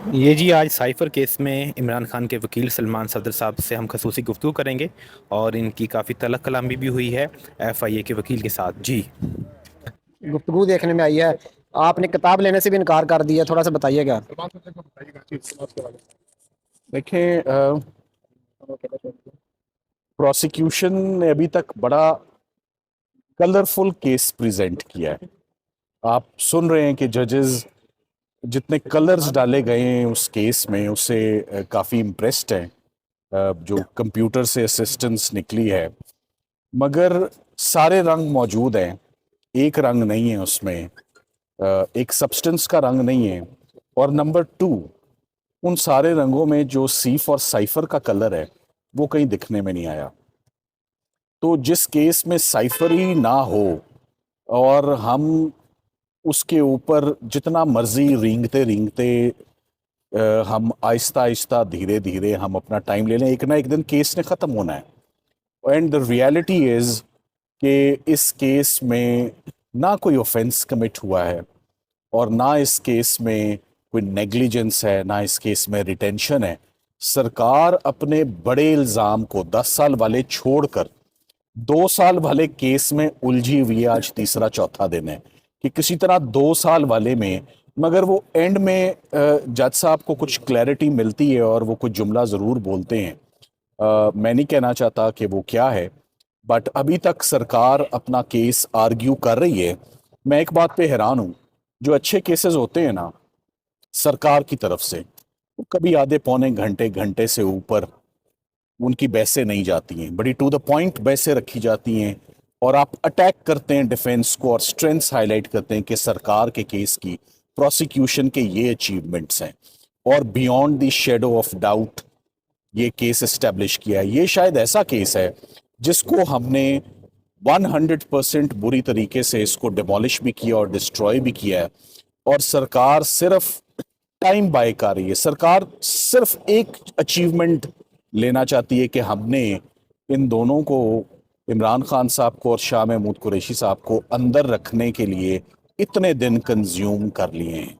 ये जी आज cipher case में इमरान खान के वकील सलमान सफदर साहब से हम खसूसी गुफ्तगू करेंगे और इनकी काफ़ी तलब कलामी भी हुई है एफआईए के वकील के साथ जी। गुफ्तगू देखने में आई है। आपने किताब लेने से भी इनकार कर दिया, थोड़ा सा बताइएगा। देखें, प्रोसिक्यूशन ने अभी तक बड़ा कलरफुल केस प्रेजेंट किया है। आप सुन रहे हैं कि जजेस जितने कलर्स डाले गए हैं उस केस में उससे काफ़ी इम्प्रेस्ड हैं। जो कंप्यूटर से असिस्टेंस निकली है, मगर सारे रंग मौजूद हैं, एक रंग नहीं है उसमें, एक सब्सटेंस का रंग नहीं है। और नंबर टू, उन सारे रंगों में जो सीफ और साइफर का कलर है वो कहीं दिखने में नहीं आया। तो जिस केस में साइफर ही ना हो और हम उसके ऊपर जितना मर्जी रेंगते रेंगते हम आहिस्ता आहिस्ता धीरे धीरे हम अपना टाइम ले लें, एक ना एक दिन केस ने ख़त्म होना है। एंड द रियलिटी इज़ कि इस केस में ना कोई ऑफेंस कमिट हुआ है और ना इस केस में कोई नेग्लिजेंस है, ना इस केस में रिटेंशन है। सरकार अपने बड़े इल्ज़ाम को 10 साल वाले छोड़कर 2 साल वाले केस में उलझी हुई है। आज तीसरा चौथा दिन है कि किसी तरह 2 साल वाले में, मगर वो एंड में जज साहब को कुछ क्लैरिटी मिलती है और वो कुछ जुमला ज़रूर बोलते हैं। मैं नहीं कहना चाहता कि वो क्या है, बट अभी तक सरकार अपना केस आर्ग्यू कर रही है। मैं एक बात पे हैरान हूँ, जो अच्छे केसेस होते हैं ना सरकार की तरफ से, वो कभी आधे पौने घंटे घंटे से ऊपर उनकी बहसें नहीं जाती हैं, बड़ी टू द पॉइंट बहसें रखी जाती हैं और आप अटैक करते हैं डिफेंस को और स्ट्रेंथ्स हाईलाइट करते हैं कि सरकार के केस की, प्रोसिक्यूशन के ये अचीवमेंट्स हैं और beyond the shadow of doubt ये केस एस्टेब्लिश किया है। ये शायद ऐसा केस है जिसको हमने 100% बुरी तरीके से इसको डिमोलिश भी किया और डिस्ट्रॉय भी किया है। और सरकार सिर्फ टाइम बाय कर रही है। सरकार सिर्फ एक अचीवमेंट लेना चाहती है कि हमने इन दोनों को, इमरान खान साहब को और शाह महमूद कुरैशी साहब को अंदर रखने के लिए इतने दिन कंज्यूम कर लिए हैं।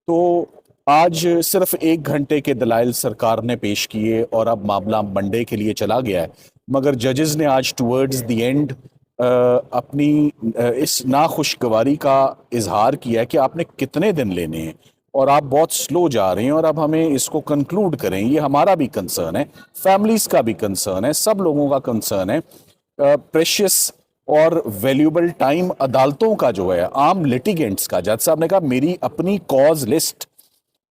तो आज सिर्फ 1 घंटे के दलाइल सरकार ने पेश किए और अब मामला मंडे के लिए चला गया है। मगर जजेस ने आज टुवर्ड्स द एंड अपनी इस नाखुशगवारी का इजहार किया है कि आपने कितने दिन लेने हैं और आप बहुत स्लो जा रहे हैं और अब हमें इसको कंक्लूड करें। ये हमारा भी कंसर्न है, फैमिलीज का भी कंसर्न है, सब लोगों का कंसर्न है। प्रेशियस और वैल्यूबल टाइम अदालतों का जो है, आम लिटिगेंट्स का, जज साहब ने कहा मेरी अपनी कॉज लिस्ट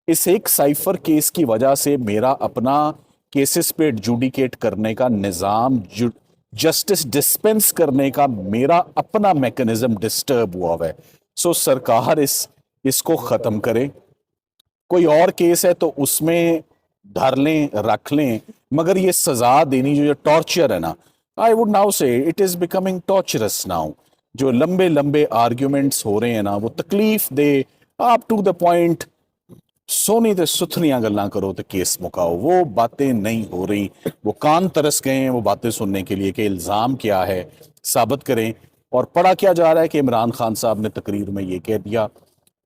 इस एक साइफर केस की वजह से, मेरा अपना केसेस पे एडजुडिकेट करने का निज़ाम, जस्टिस डिस्पेंस करने का मेरा अपना मैकेनिज्म डिस्टर्ब हुआ है। सो सरकार इसको ख़त्म करे। कोई और केस है तो उसमें धर लें, रख लें, मगर ये सजा देनी, जो ये टॉर्चर है ना, आई वुड नाउ से it is becoming torturers now. जो लंबे लंबे आर्ग्यूमेंट्स हो रहे हैं ना, वो तकलीफ दे, आप टू द पॉइंट सोनी ते सुथनियां गल्लां करो तो केस मुकाओ, वो बातें नहीं हो रही। वो कान तरस गए हैं वो बातें सुनने के लिए कि इल्ज़ाम क्या है, साबित करें। और पढ़ा क्या जा रहा है कि इमरान खान साहब ने तकरीर में ये कह दिया,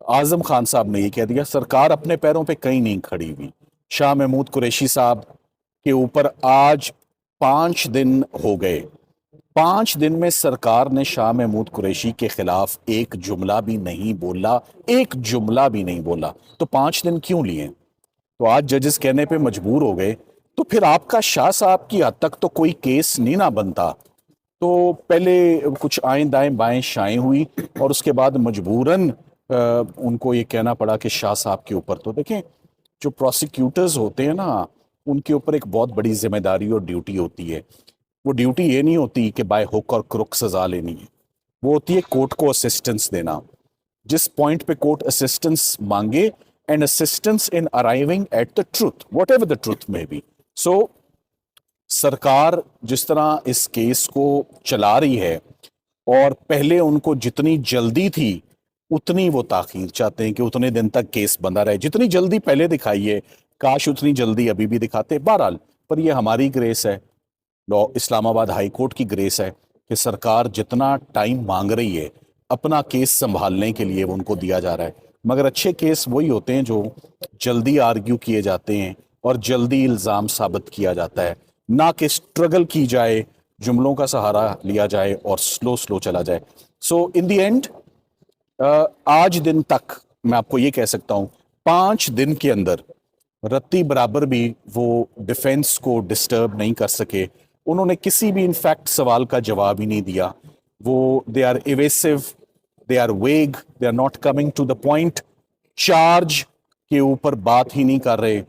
आजम खान साहब ने ये कह दिया, सरकार अपने पैरों पे कहीं नहीं खड़ी हुई। शाह महमूद कुरैशी साहब के ऊपर आज 5 दिन हो गए, 5 दिन में सरकार ने शाह महमूद कुरैशी के खिलाफ एक जुमला भी नहीं बोला, एक जुमला भी नहीं बोला। तो 5 दिन क्यों लिए? तो आज जजेस कहने पे मजबूर हो गए। तो फिर आपका शाह साहब की हद तक तो कोई केस नहीं ना बनता। तो पहले कुछ आए दाएं बाएं शाएं हुई और उसके बाद मजबूरन उनको ये कहना पड़ा कि शाह साहब के ऊपर, तो देखें, जो प्रोसिक्यूटर्स होते हैं ना, उनके ऊपर एक बहुत बड़ी जिम्मेदारी और ड्यूटी होती है। वो ड्यूटी ये नहीं होती कि बाय हुक और क्रुक सजा लेनी है, वो होती है कोर्ट को असिस्टेंस देना। जिस पॉइंट पे कोर्ट असिस्टेंस मांगे, and assistance in arriving at the truth, what ever the truth में बी। सो सरकार जिस तरह इस केस को चला रही है, और पहले उनको जितनी जल्दी थी उतनी वो ताखीर चाहते हैं कि उतने दिन तक केस बंधा रहे। जितनी जल्दी पहले दिखाई है, काश उतनी जल्दी अभी भी दिखाते। बहरहाल, पर ये हमारी ग्रेस है, लॉ इस्लामाबाद हाई कोर्ट की ग्रेस है कि सरकार जितना टाइम मांग रही है अपना केस संभालने के लिए वो उनको दिया जा रहा है। मगर अच्छे केस वही होते हैं जो जल्दी आर्ग्यू किए जाते हैं और जल्दी इल्ज़ाम साबित किया जाता है, ना कि स्ट्रगल की जाए, जुमलों का सहारा लिया जाए और स्लो स्लो चला जाए। सो इन द एंड आज दिन तक मैं आपको ये कह सकता हूँ 5 दिन के अंदर रत्ती बराबर भी वो डिफेंस को डिस्टर्ब नहीं कर सके। उन्होंने किसी भी इनफैक्ट सवाल का जवाब ही नहीं दिया। वो they are एवेसिव, they are vague, they are not coming to the point, charge के ऊपर बात ही नहीं कर रहे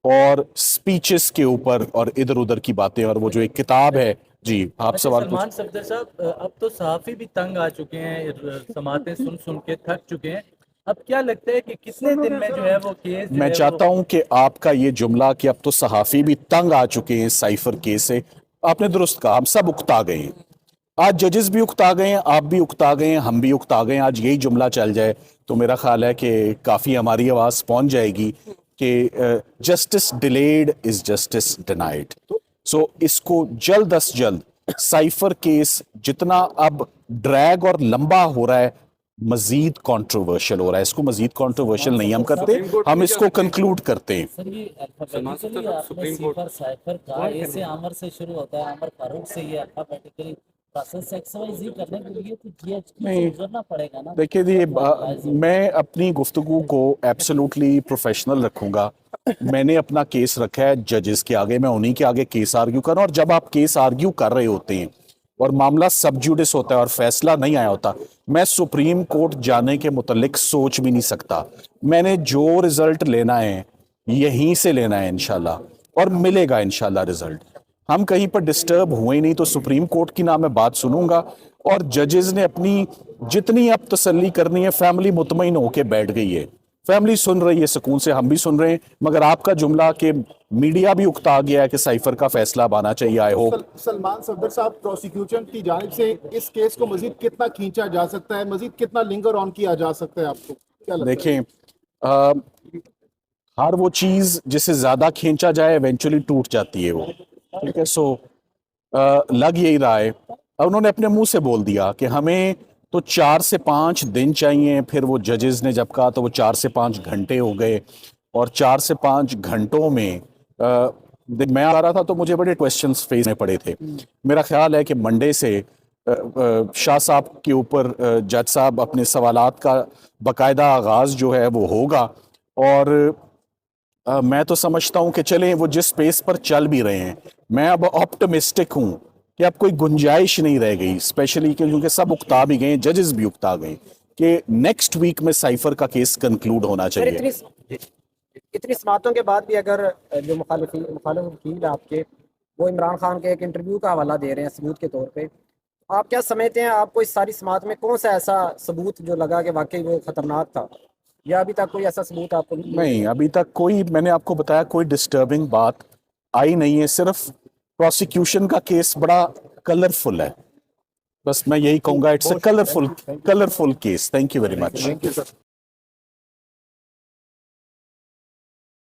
और स्पीचेस के ऊपर और इधर उधर की बातें। और वो जो एक किताब है, जी आप सवाल सलमान सफदर साहब, अब तो सहाफी भी तंग आ चुके हैं, समातें सुन सुन के थक चुके हैं। अब क्या लगता है कि कितने दिन में जो है वो केस मैं चाहता हूं कि आपका ये जुमला कि अब तो सहाफी भी तंग आ चुके हैं साइफर केस से, आपने दुरुस्त कहा। हम सब उकता गए हैं, आज जजेस भी उकता गए हैं, आप भी उकता गए हैं, हम भी उकता गए हैं। आज यही जुमला चल जाए तो मेरा ख्याल है कि काफ़ी हमारी आवाज़ पहुंच जाएगी कि justice delayed is justice denied. So इसको जल्द अज जल्द, साइफर केस जितना अब ड्रैग और लंबा हो रहा है मजीद कंट्रोवर्शियल हो रहा है, इसको मजीद कंट्रोवर्शियल नहीं हम करते, हम इसको कंक्लूड करते हैं। सर ये अल्फाबेटिकली आपने सिफर साइफर का ए से आमर से शुरू होता है, आमर फारूक से ये अल्फाबेटिकली प्रोसेस एक्सवाइज करने के लिए तो जीएचटी से गुजरना पड़ेगा ना। देखिए जी, मैं अपनी गुफ्तगू को एब्सोल्युटली प्रोफेशनल रखूंगा। मैंने अपना केस रखा है जजेस के आगे, मैं उन्हीं के आगे केस आर्ग्यू कर रहा हूं। और जब आप केस आर्ग्यू कर रहे होते हैं और मामला सब जुडिस होता है और फैसला नहीं आया होता, मैं सुप्रीम कोर्ट जाने के मुतल्लिक सोच भी नहीं सकता। मैंने जो रिजल्ट लेना है यहीं से लेना है इंशाल्लाह, और मिलेगा इंशाल्लाह रिजल्ट। हम कहीं पर डिस्टर्ब हुए नहीं तो सुप्रीम कोर्ट की ना मैं बात सुनूंगा। और जजेस ने अपनी जितनी अब तसल्ली करनी है, फैमिली मुतमईन होके बैठ गई है, फैमिली सुन रही है सुकून से, हम भी सुन रहे हैं। मगर आपका जुमला कि मीडिया भी उकता गया है कि साइफर का फैसला आना चाहिए, आई होप। सलमान सफदर साहब, प्रोसिक्यूशन की जानिब से इस केस को मजीद कितना खींचा जा सकता है, मजीद कितना लिंगर ऑन किया जा सकता है, आपको क्या लगता है? देखें, हर वो चीज जिसे ज्यादा खींचा जाए इवेंचुअली टूट जाती है वो, ठीक है। सो लग यही रहा है। अब उन्होंने अपने मुंह से बोल दिया कि हमें तो 4 से 5 दिन चाहिए, फिर वो जजेस ने जब कहा तो वो 4 से 5 घंटे हो गए। और 4 से 5 घंटों में मैं आ रहा था तो मुझे बड़े क्वेश्चंस फेस में पड़े थे। मेरा ख्याल है कि मंडे से शाह साहब के ऊपर जज साहब अपने सवालात का बाकायदा आगाज जो है वो होगा। और मैं तो समझता हूं कि चलें वो जिस स्पेस पर चल भी रहे हैं, मैं अब ऑप्टिमिस्टिक हूं कि अब कोई गुंजाइश नहीं रह गई, स्पेशली क्योंकि सब उकता भी गए, जजेस भी उकता गए, कि नेक्स्ट वीक में साइफर का केस कंक्लूड होना चाहिए। इतनी समातों के बाद भी अगर जो मुखालिफ वकील आपके वो इमरान खान के एक इंटरव्यू का हवाला दे रहे हैं सबूत के तौर पे, आप क्या समझते हैं आपको इस सारी समात में कौन सा ऐसा सबूत जो लगा कि वाकई वो खतरनाक था, या अभी तक कोई ऐसा सबूत आपको नहीं, अभी तक कोई, मैंने आपको बताया कोई डिस्टर्बिंग बात आई नहीं है। सिर्फ प्रोसिक्यूशन का केस बड़ा कलरफुल है, बस मैं यही कहूंगा, it's a colourful case. Thank you very much.